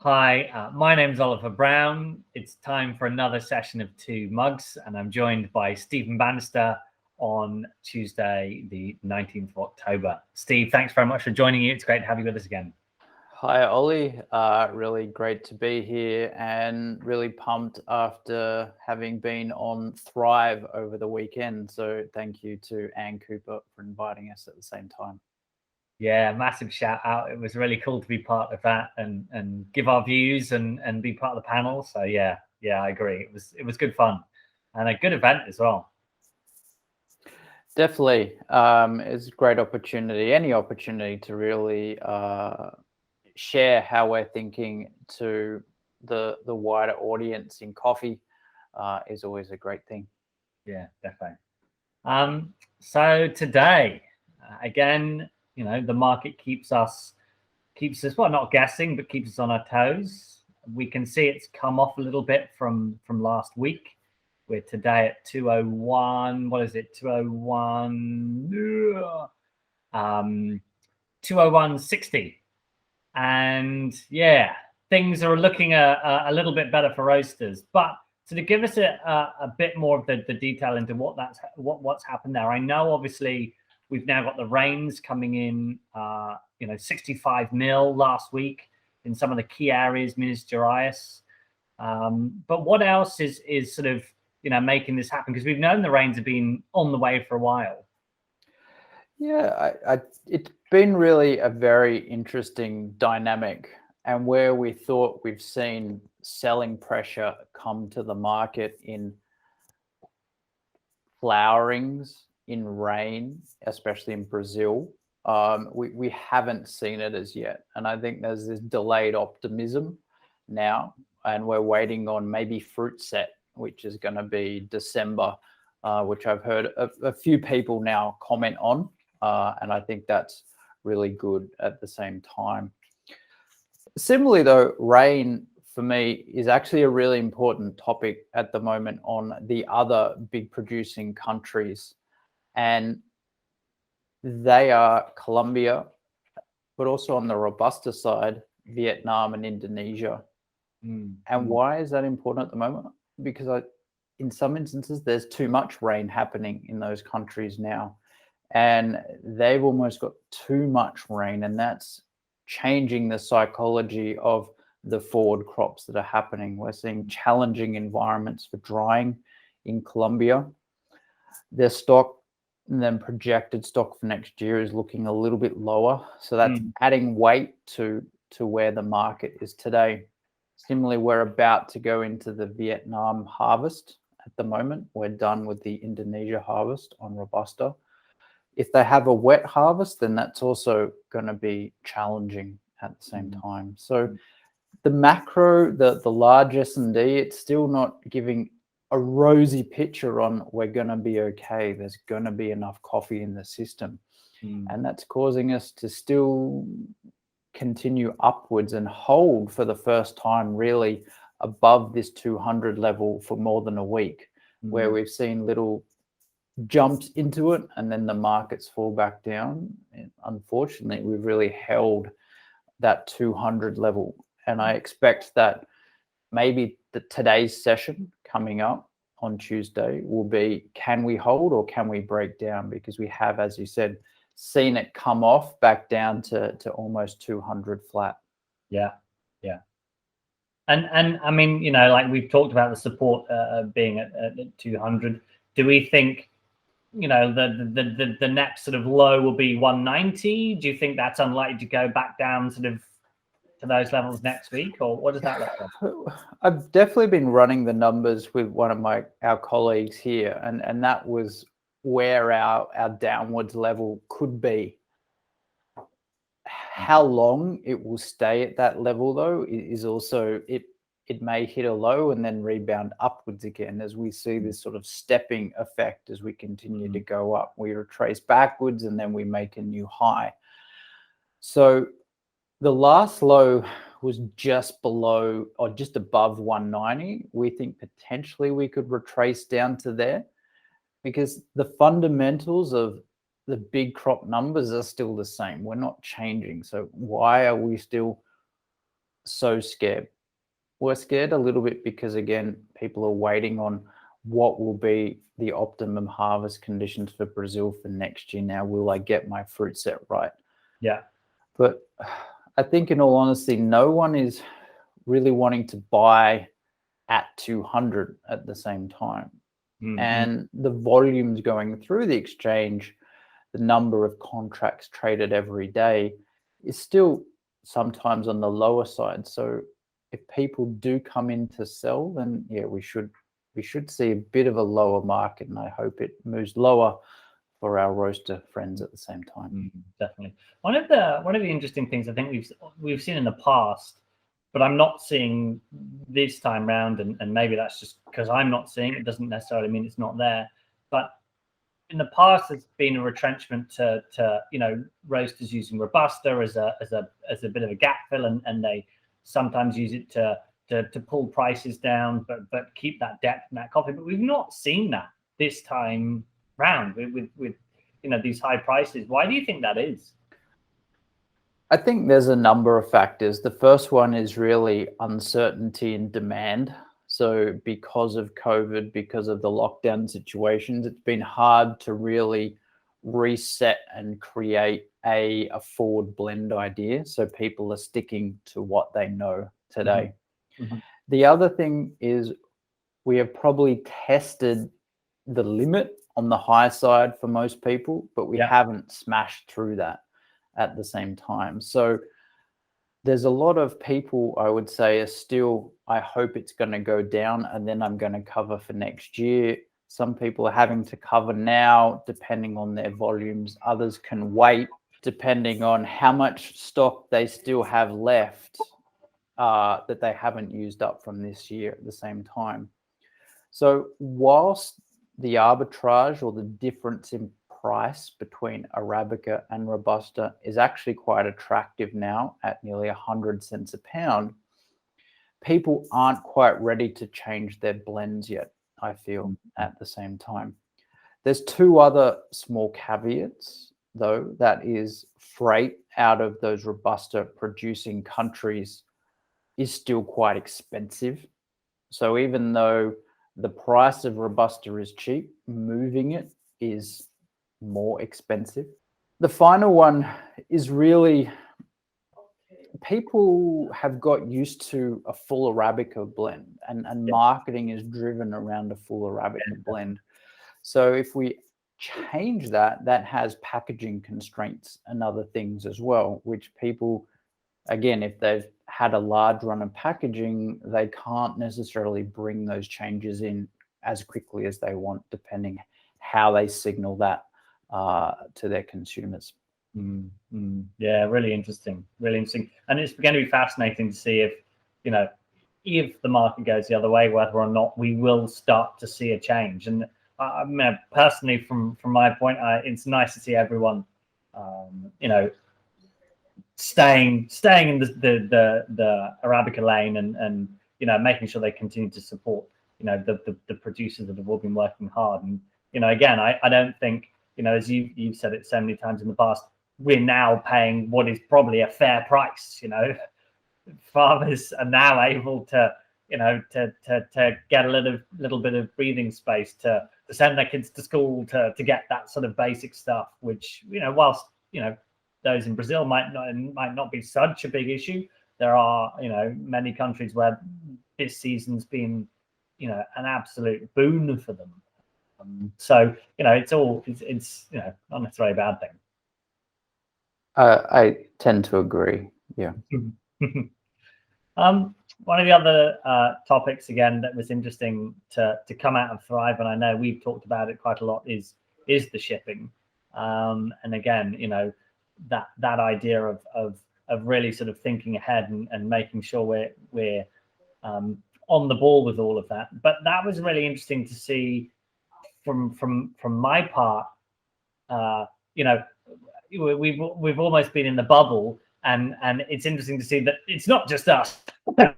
Hi, my name's Oliver Brown. It's time for another session of Two Mugs, and I'm joined by Stephen Bannister on Tuesday, the 19th of October. Steve, thanks very much for joining you. It's great to have you with us again. Hi, Ollie. Really great to be here and really pumped after having been on Thrive over the weekend. So thank you to Anne Cooper for inviting us at the same time. Yeah, massive shout out. It was really cool to be part of that and give our views and be part of the panel. So yeah, I agree. It was good fun and a good event as well. Definitely. It's a great opportunity, any opportunity to really share how we're thinking to the wider audience in coffee is always a great thing. Yeah, definitely. So today, again, the market keeps us well, not guessing, but keeps us on our toes. We can see it's come off a little bit from last week. We're today at 201. What is it? 201. 201.60. And yeah, things are looking a little bit better for roasters. But to give us a bit more of the detail into what's happened there, I know obviously we've now got the rains coming in, 65 mil last week in some of the key areas, Minas Gerais. But what else is sort of making this happen? Because we've known the rains have been on the way for a while. Yeah, it's been really a very interesting dynamic, and where we thought we've seen selling pressure come to the market in flowerings, in rain, especially in Brazil. We haven't seen it as yet. And I think there's this delayed optimism now, and we're waiting on maybe fruit set, which is going to be December, which I've heard a few people now comment on. And I think that's really good at the same time. Similarly, though, rain for me is actually a really important topic at the moment on the other big producing countries. And they are Colombia, but also on the Robusta side, Vietnam and Indonesia. And why is that important at the moment? Because in some instances, there's too much rain happening in those countries now. And they've almost got too much rain, and that's changing the psychology of the forward crops that are happening. We're seeing challenging environments for drying in Colombia. Their stock and then projected stock for next year is looking a little bit lower. So that's adding weight to where the market is today. Similarly, we're about to go into the Vietnam harvest at the moment. We're done with the Indonesia harvest on Robusta. If they have a wet harvest, then that's also going to be challenging at the same time. So the macro, the large S&D, it's still not giving a rosy picture on we're going to be okay. There's going to be enough coffee in the system. And that's causing us to still continue upwards and hold for the first time really above this 200 level for more than a week, where we've seen little jumps into it and then the markets fall back down. And unfortunately, we've really held that 200 level. And I expect that maybe today's session coming up on Tuesday will be, can we hold or can we break down? Because we have, as you said, seen it come off back down to almost 200 flat. Yeah. And I mean, like we've talked about the support being at 200. Do we think, the next sort of low will be 190? Do you think that's unlikely to go back down sort of to those levels next week, or what does that look like? I've definitely been running the numbers with one of our colleagues here, and that was where our downwards level could be. How long it will stay at that level, though, is also it may hit a low and then rebound upwards again as we see this sort of stepping effect as we continue to go up. We retrace backwards and then we make a new high. So the last low was just below or just above 190. We think potentially we could retrace down to there because the fundamentals of the big crop numbers are still the same. We're not changing. So why are we still so scared. We're scared a little bit because, again, people are waiting on what will be the optimum harvest conditions for Brazil for next year. Now, will I get my fruit set right? Yeah. But I think, in all honesty, no one is really wanting to buy at 200 at the same time. Mm-hmm. And the volumes going through the exchange, the number of contracts traded every day is still sometimes on the lower side. So if people do come in to sell, then yeah, we should see a bit of a lower market, and I hope it moves lower for our roaster friends at the same time. Definitely. One of the interesting things I think we've seen in the past, but I'm not seeing this time round, and maybe that's just because I'm not seeing it, doesn't necessarily mean it's not there. But in the past, there's been a retrenchment to roasters using Robusta as a bit of a gap fill, and they sometimes use it to pull prices down, but keep that depth in that coffee. But we've not seen that this time round with these high prices. Why do you think that is? I think there's a number of factors. The first one is really uncertainty in demand. So because of COVID, because of the lockdown situations, it's been hard to really reset and create a forward blend idea. So people are sticking to what they know today. Mm-hmm. The other thing is we have probably tested the limit on the high side for most people, but we haven't smashed through that at the same time. So there's a lot of people, I would say, are still, I hope it's going to go down and then I'm going to cover for next year. Some people are having to cover now, depending on their volumes. Others can wait, depending on how much stock they still have left that they haven't used up from this year at the same time. So whilst the arbitrage or the difference in price between Arabica and Robusta is actually quite attractive now at nearly 100 cents a pound, people aren't quite ready to change their blends yet, I feel, at the same time. There's two other small caveats, though. That is, freight out of those Robusta producing countries is still quite expensive. So even though the price of Robusta is cheap, moving it is more expensive. The final one is really, people have got used to a full Arabica blend, and marketing is driven around a full Arabica blend. So if we change that, that has packaging constraints and other things as well, which people, again, if they've had a large run of packaging, they can't necessarily bring those changes in as quickly as they want, depending how they signal that to their consumers. Yeah, really interesting, and it's going to be fascinating to see if the market goes the other way, whether or not we will start to see a change. And I mean, personally, from my point, it's nice to see everyone staying in the Arabica lane, and making sure they continue to support the producers that have all been working hard. And again, I don't think, as you've said it so many times in the past, we're now paying what is probably a fair price. Farmers are now able to get a little bit of breathing space to send their kids to school, to get that sort of basic stuff, which whilst those in Brazil might not be such a big issue, there are many countries where this season's been an absolute boon for them. So it's not necessarily a bad thing. I tend to agree. Yeah. One of the other topics, again, that was interesting to come out of Thrive, and I know we've talked about it quite a lot, is the shipping. And again, that idea of really sort of thinking ahead and making sure we're on the ball with all of that. But that was really interesting to see from my part. We've almost been in the bubble, and it's interesting to see that it's not just us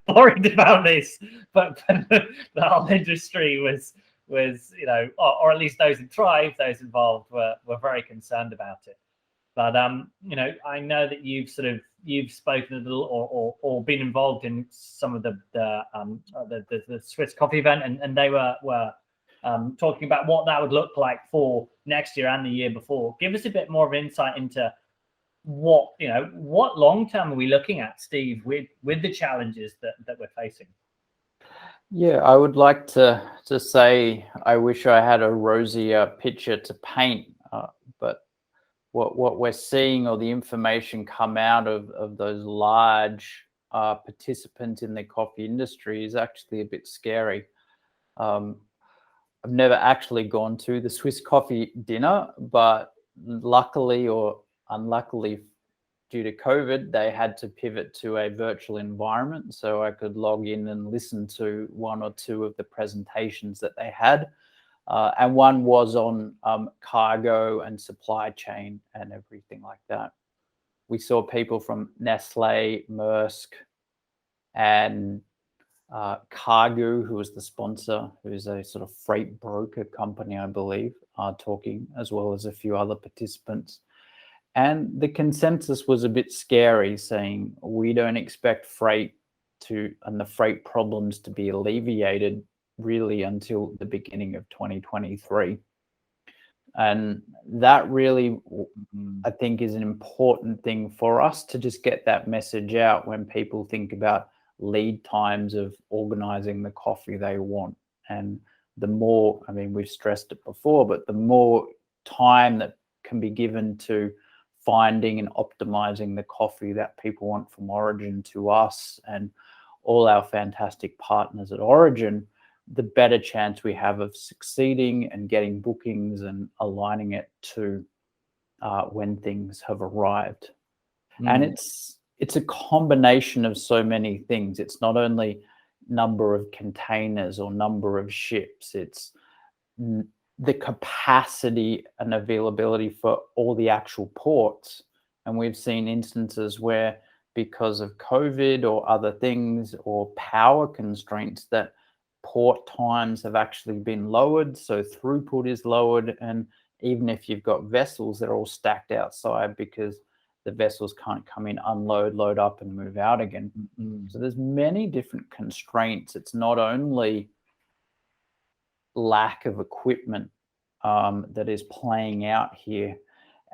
worried about this, but the whole industry was or at least those in Thrive, those involved were very concerned about it. But I know that you've sort of you've spoken a little or been involved in some of the Swiss coffee event, and they were talking about what that would look like for next year and the year before. Give us a bit more of insight into what long term are we looking at, Steve, with the challenges that we're facing. Yeah, I would like to say I wish I had a rosier picture to paint, but what we're seeing, or the information come out of those large participants in the coffee industry, is actually a bit scary. I've never actually gone to the Swiss coffee dinner, but luckily or unluckily, due to COVID, they had to pivot to a virtual environment, so I could log in and listen to one or two of the presentations that they had. And one was on cargo and supply chain and everything like that. We saw people from Nestle, Maersk, and Cargo, who was the sponsor, who's a sort of freight broker company, I believe, talking, as well as a few other participants. And the consensus was a bit scary, saying we don't expect freight and the freight problems to be alleviated really until the beginning of 2023. And that really, I think, is an important thing for us to just get that message out when people think about lead times of organizing the coffee they want. And the more, I mean, we've stressed it before, but the more time that can be given to finding and optimizing the coffee that people want from Origin to us and all our fantastic partners at Origin, the better chance we have of succeeding and getting bookings and aligning it to when things have arrived. And it's a combination of so many things. It's not only number of containers or number of ships, it's the capacity and availability for all the actual ports. And we've seen instances where, because of COVID or other things or power constraints, that port times have actually been lowered, so throughput is lowered. And even if you've got vessels, they're all stacked outside because the vessels can't come in, unload, load up, and move out again. So there's many different constraints. It's not only lack of equipment that is playing out here.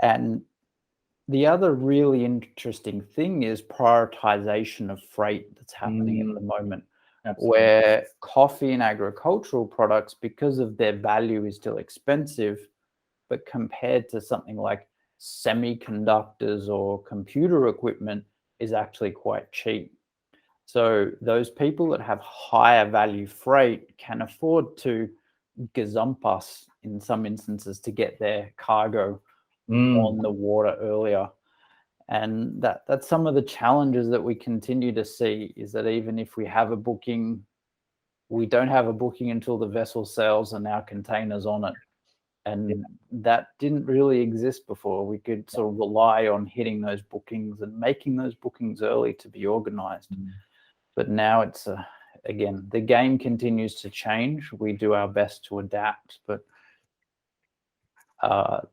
And the other really interesting thing is prioritization of freight that's happening at the moment. Absolutely. Where coffee and agricultural products, because of their value, is still expensive, but compared to something like semiconductors or computer equipment, is actually quite cheap. So those people that have higher value freight can afford to gazump us in some instances to get their cargo on the water earlier. And that's some of the challenges that we continue to see, is that even if we have a booking, we don't have a booking until the vessel sails and our container's on it. And that didn't really exist before. We could sort of rely on hitting those bookings and making those bookings early to be organized. But now it's, again, the game continues to change. We do our best to adapt, but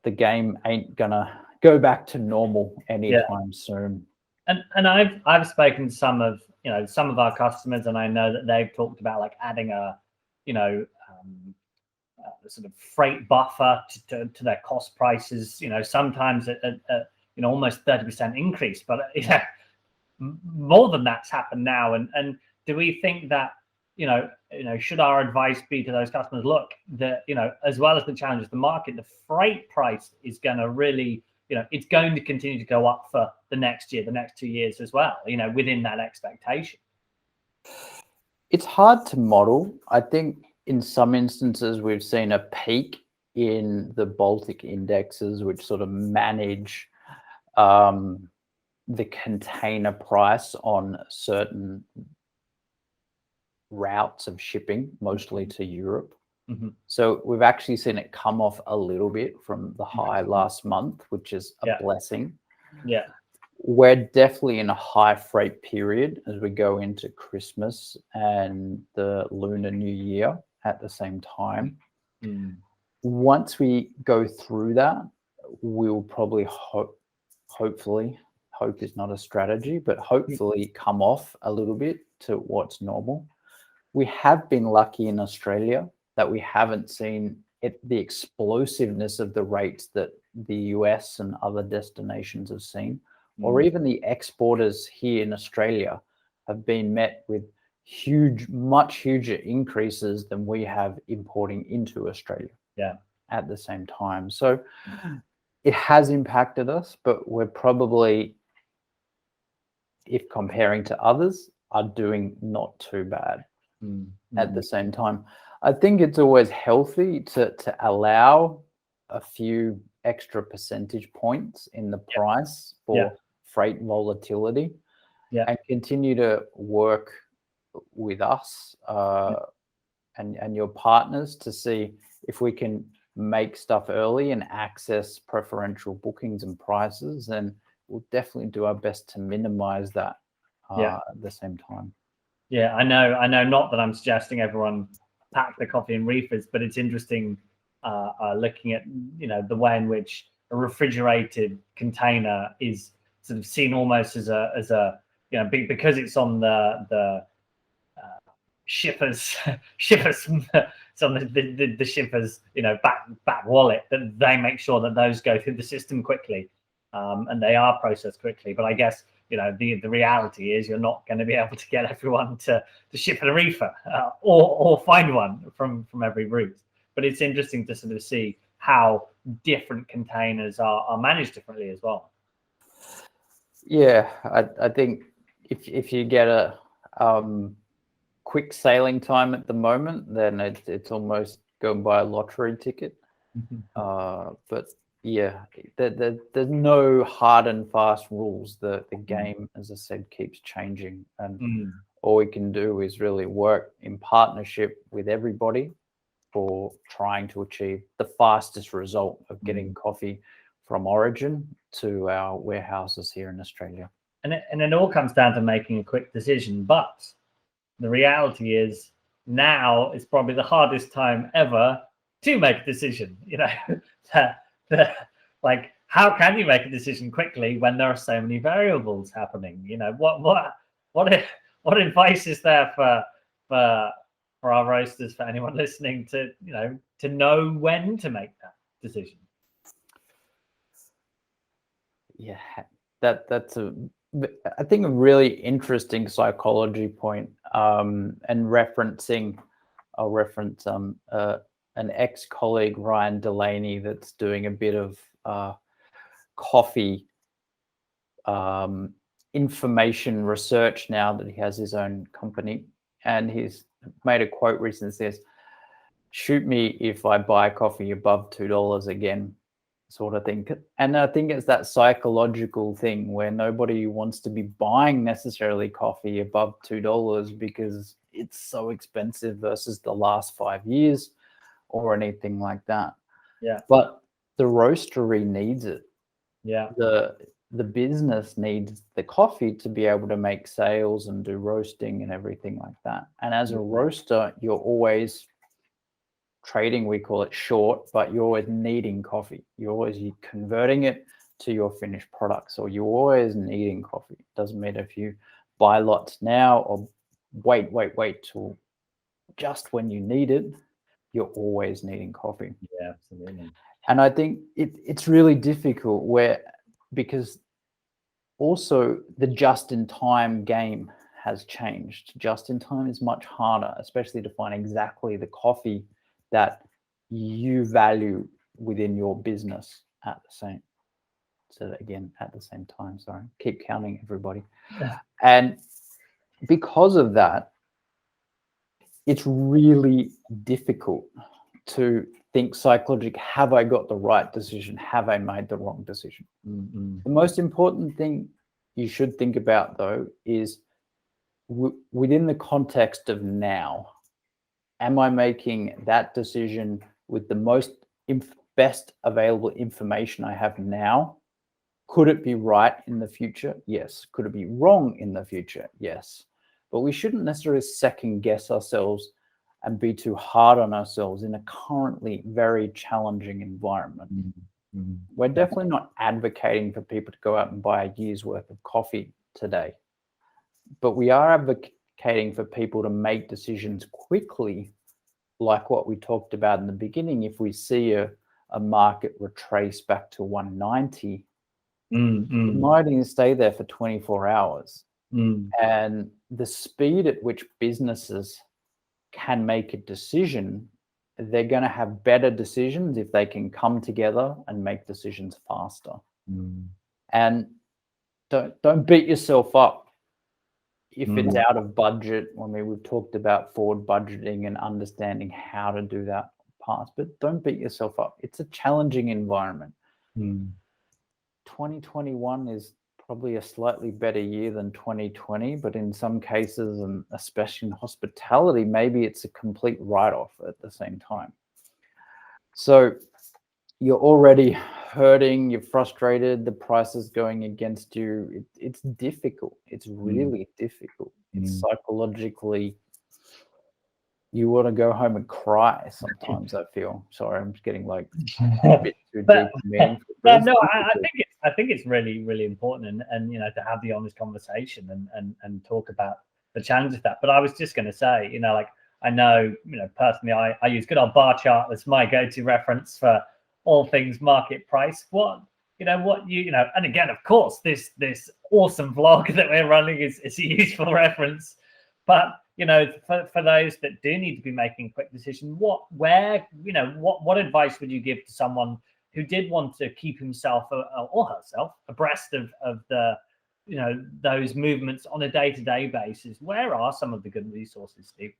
the game ain't gonna go back to normal anytime soon. And I've spoken to some of our customers, and I know that they've talked about like adding a sort of freight buffer to their cost prices. Sometimes at almost 30% increase, but more than that's happened now. And do we think that should our advice be to those customers, look, that as well as the challenges of the market, the freight price is going to really it's going to continue to go up for the next year, the next 2 years as well, within that expectation? It's hard to model. I think in some instances we've seen a peak in the Baltic indexes, which sort of manage the container price on certain routes of shipping, mostly to Europe. So we've actually seen it come off a little bit from the high last month, which is a blessing. We're definitely in a high freight period as we go into Christmas and the Lunar New Year at the same time. Once we go through that, we'll probably hopefully hope is not a strategy, but hopefully come off a little bit to what's normal. We have been lucky in Australia that we haven't seen the explosiveness of the rates that the US and other destinations have seen, or even the exporters here in Australia have been met with much huger increases than we have importing into Australia at the same time. So it has impacted us, but we're probably, if comparing to others, are doing not too bad at the same time. I think it's always healthy to allow a few extra percentage points in the price for freight volatility and continue to work with us and your partners to see if we can make stuff early and access preferential bookings and prices, and we'll definitely do our best to minimize that at the same time. Yeah, I know not that I'm suggesting everyone pack the coffee in reefers, but it's interesting looking at, you know, the way in which a refrigerated container is sort of seen almost as a you know, because it's on the shippers it's on the shippers, you know, back wallet, that they make sure that those go through the system quickly, and they are processed quickly. But I guess, you know, the reality is you're not going to be able to get everyone to ship a reefer or find one from every route. But it's interesting to sort of see how different containers are managed differently as well. Yeah, I think if you get a quick sailing time at the moment, then it's almost going by a lottery ticket. But yeah, there's no hard and fast rules. The game, as I said, keeps changing, and all we can do is really work in partnership with everybody for trying to achieve the fastest result of getting coffee from origin to our warehouses here in Australia. And it all comes down to making a quick decision. But the reality is now is probably the hardest time ever to make a decision. You know, like, how can you make a decision quickly when there are so many variables happening? You know, what advice is there for our roasters, for anyone listening, to, you know when to make that decision? Yeah, that's I think a really interesting psychology point, and I'll reference an ex-colleague, Ryan Delaney, that's doing a bit of coffee information research now that he has his own company, and he's made a quote recently that says, "Shoot me if I buy coffee above $2 again," sort of thing. And I think it's that psychological thing where nobody wants to be buying necessarily coffee above $2 because it's so expensive versus the last 5 years or anything like that. Yeah. But the roastery needs it. Yeah. The business needs the coffee to be able to make sales and do roasting and everything like that. And as a roaster, you're always trading, we call it short, but you're always needing coffee. You're always converting it to your finished products, or you're always needing coffee. It doesn't matter if you buy lots now or wait till just when you need it, you're always needing coffee. Yeah, absolutely. And I think it's really difficult because also the just-in-time game has changed. Just-in-time is much harder, especially to find exactly the coffee that you value within your business at the same time. Sorry, keep counting, everybody. And because of that, it's really difficult to think psychologically, have I got the right decision? Have I made the wrong decision? The most important thing you should think about, though, is within the context of now, am I making that decision with the best available information I have now? Could it be right in the future? Yes. Could it be wrong in the future? Yes. But we shouldn't necessarily second guess ourselves and be too hard on ourselves in a currently very challenging environment. We're definitely not advocating for people to go out and buy a year's worth of coffee today, but we are advocating for people to make decisions quickly, like what we talked about in the beginning. If we see a market retrace back to 190, it might even stay there for 24 hours. And the speed at which businesses can make a decision, they're going to have better decisions if they can come together and make decisions faster. And don't beat yourself up if it's out of budget. I mean, we've talked about forward budgeting and understanding how to do that past, but don't beat yourself up. It's a challenging environment. 2021 is probably a slightly better year than 2020, but in some cases, and especially in hospitality, maybe it's a complete write-off at the same time. So you're already hurting, you're frustrated, the price is going against you. It's difficult. It's really difficult. It's psychologically, you want to go home and cry sometimes, I feel. Sorry, I'm just getting like a bit too deep. No, I think it's really, really important, and you know, to have the honest conversation and talk about the challenges of that. But I was just going to say, you know, like, I know, you know, personally, I use good old bar chart as my go-to reference for all things market price. You know, and again, of course, this awesome vlog that we're running is a useful reference. But you know, for those that do need to be making a quick decision, what advice would you give to someone who did want to keep himself or herself abreast of the, you know, those movements on a day-to-day basis? Where are some of the good resources, Steve?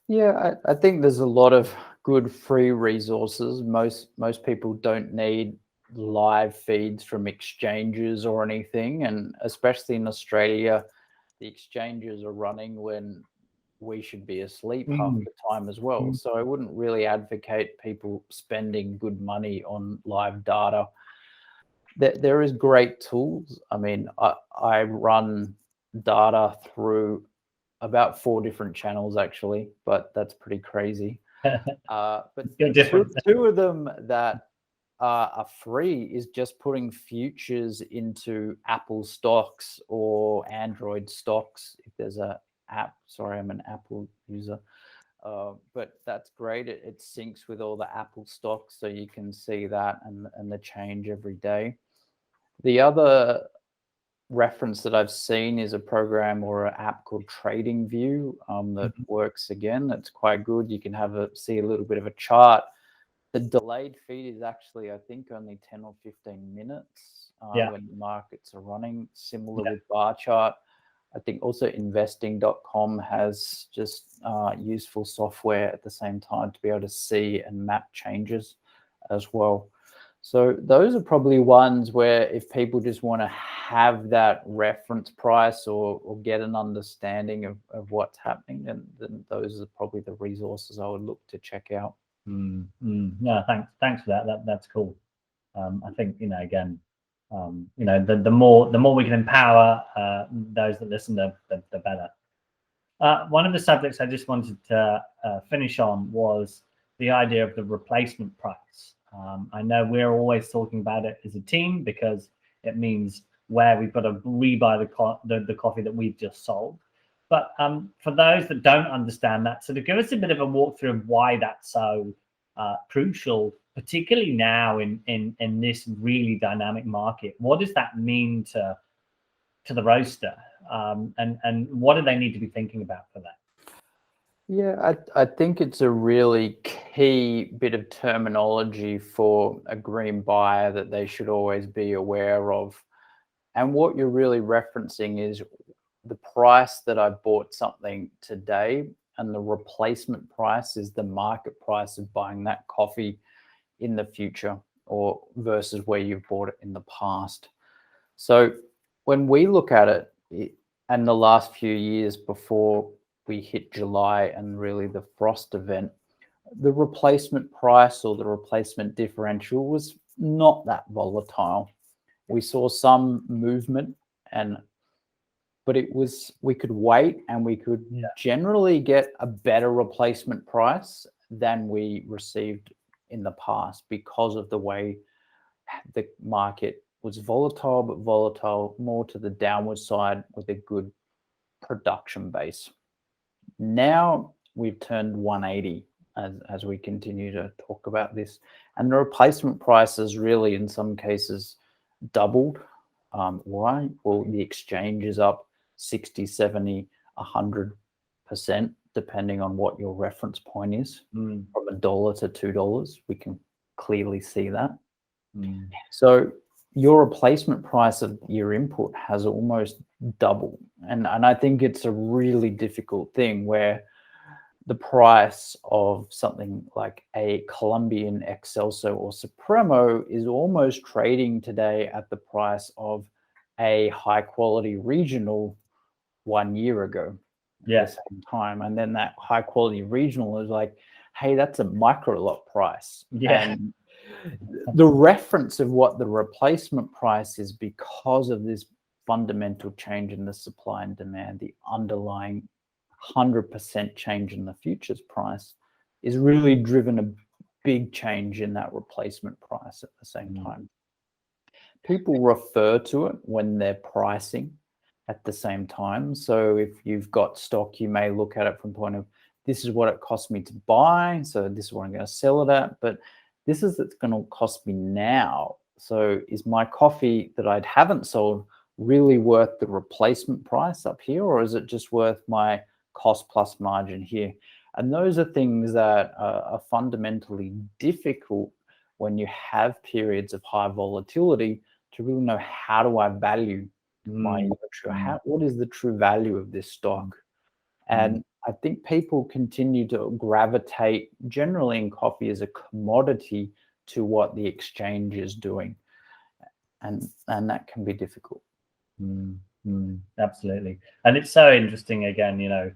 Yeah, I think there's a lot of good free resources. Most people don't need live feeds from exchanges or anything, and especially in Australia, the exchanges are running when we should be asleep half the time as well. So I wouldn't really advocate people spending good money on live data. There is great tools. I mean, I run data through about 4 different channels actually, but that's pretty crazy. But two of them that are free is just putting futures into Apple stocks or Android stocks. If there's a app, sorry, I'm an Apple user, but that's great. It syncs with all the Apple stocks, so you can see that and the change every day. The other reference that I've seen is a program or an app called Trading View that works again. That's quite good. You can see a little bit of a chart. The delayed feed is actually, I think, only 10 or 15 minutes when the markets are running, similar with bar chart. I think also investing.com has just useful software at the same time to be able to see and map changes as well. So those are probably ones where if people just want to have that reference price or get an understanding of what's happening, then those are probably the resources I would look to check out. No, thanks for that. That's cool. I think, you know, again, you know, the more we can empower those that listen, the better. One of the subjects I just wanted to finish on was the idea of the replacement price. I know we're always talking about it as a team because it means where we've got to rebuy the coffee that we've just sold. But for those that don't understand that, so to give us a bit of a walkthrough of why that's so crucial, particularly now in this really dynamic market, what does that mean to the roaster, and what do they need to be thinking about for that? Yeah, I think it's a really key bit of terminology for a green buyer that they should always be aware of. And what you're really referencing is the price that I bought something today, and the replacement price is the market price of buying that coffee in the future or versus where you've bought it in the past. So when we look at it, and the last few years before we hit July and really the frost event, the replacement price or the replacement differential was not that volatile. We saw some movement, but we could wait and we could generally get a better replacement price than we received in the past because of the way the market was volatile, but volatile more to the downward side with a good production base. Now we've turned 180 as we continue to talk about this, and the replacement price has really in some cases doubled. Why? Well, the exchange is up 60, 70, 100%, depending on what your reference point is. From $1 to $2, we can clearly see that. So your replacement price of your input has almost doubled. And I think it's a really difficult thing where the price of something like a Colombian Excelso or Supremo is almost trading today at the price of a high quality regional 1 year ago at the same time. And then that high quality regional is like, hey, that's a micro lot price. And the reference of what the replacement price is because of this fundamental change in the supply and demand, the underlying 100% change in the futures price is really driven a big change in that replacement price at the same time. People refer to it when they're pricing at the same time. So if you've got stock, you may look at it from the point of, this is what it cost me to buy, so this is what I'm going to sell it at, but this is it's going to cost me now. So is my coffee that I haven't sold really worth the replacement price up here, or is it just worth my cost plus margin here? And those are things that are fundamentally difficult when you have periods of high volatility to really know, how do I value my inventory? What is the true value of this stock? And I think people continue to gravitate generally in coffee as a commodity to what the exchange is doing. And that can be difficult. Absolutely. And it's so interesting again, you know,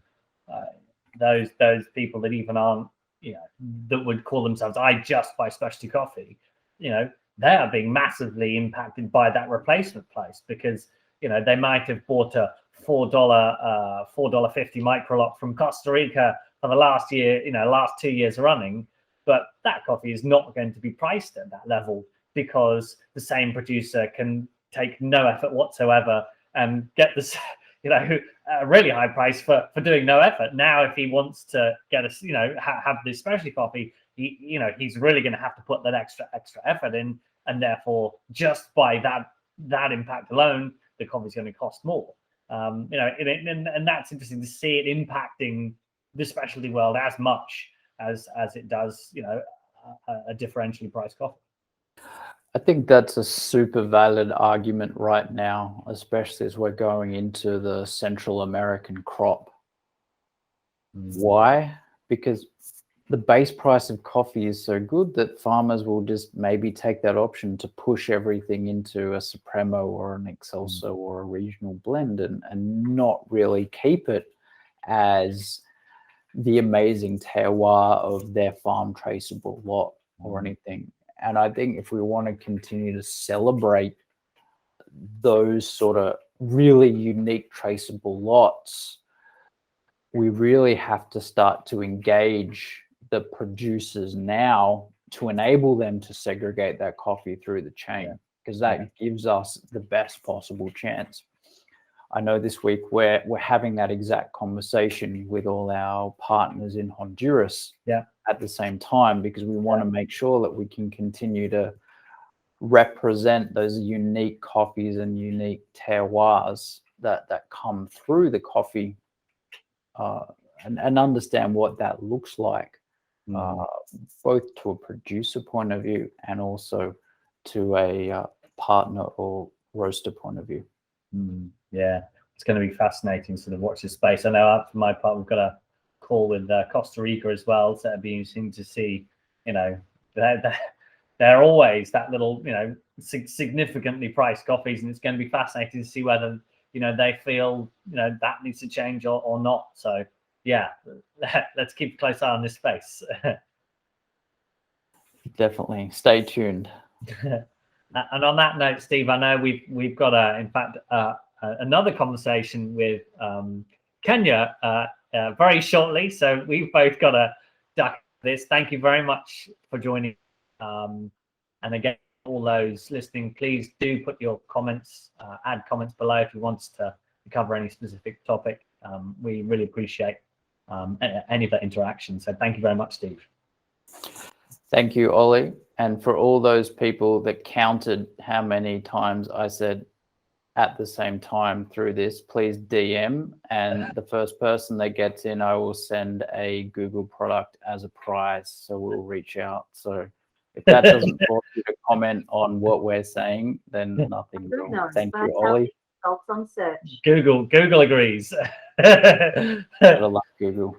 those people that even aren't, you know, that would call themselves, I just buy specialty coffee, you know, they are being massively impacted by that replacement price, because, you know, they might have bought a $4.50 micro lot from Costa Rica for the last year, you know, last 2 years running, but that coffee is not going to be priced at that level because the same producer can take no effort whatsoever and get this, you know, a really high price for doing no effort. Now, if he wants to get us, you know, have this specialty coffee, he, you know, he's really going to have to put that extra effort in, and therefore, just by that impact alone, the coffee is going to cost more. You know, and that's interesting to see it impacting the specialty world as much as it does, you know, a differentially priced coffee. I think that's a super valid argument right now, especially as we're going into the Central American crop. Why? Because the base price of coffee is so good that farmers will just maybe take that option to push everything into a Supremo or an Excelso or a regional blend and not really keep it as the amazing terroir of their farm traceable lot or anything. And I think if we want to continue to celebrate those sort of really unique traceable lots, we really have to start to engage the producers now to enable them to segregate that coffee through the chain, because that gives us the best possible chance. I know this week we're having that exact conversation with all our partners in Honduras at the same time, because we want to make sure that we can continue to represent those unique coffees and unique terroirs that come through the coffee, and understand what that looks like, both to a producer point of view and also to a partner or roaster point of view. Yeah, it's going to be fascinating to sort of watch this space. I know for my part, we've got a call with Costa Rica as well, so it'd be interesting to see, you know, they're always that little, you know, significantly priced coffees, and it's going to be fascinating to see whether, you know, they feel, you know, that needs to change or not. So yeah, let's keep a close eye on this space. Definitely stay tuned. And on that note, Steve, I know we've got in fact another conversation with Kenya very shortly, so we've both got to duck this. Thank you very much for joining And again, all those listening, please do put your comments, add comments below if you want us to cover any specific topic. We really appreciate any of that interaction. So thank you very much, Steve. Thank you, Ollie. And for all those people that counted how many times I said at the same time through this, please DM, and the first person that gets in, I will send a Google product as a prize. So we'll reach out. So if that doesn't force you to comment on what we're saying, then nothing wrong. Thank you, Ollie. On search. Google agrees. Gotta love Google.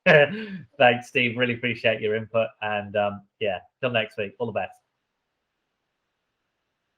Thanks, Steve. Really appreciate your input. And yeah, till next week. All the best.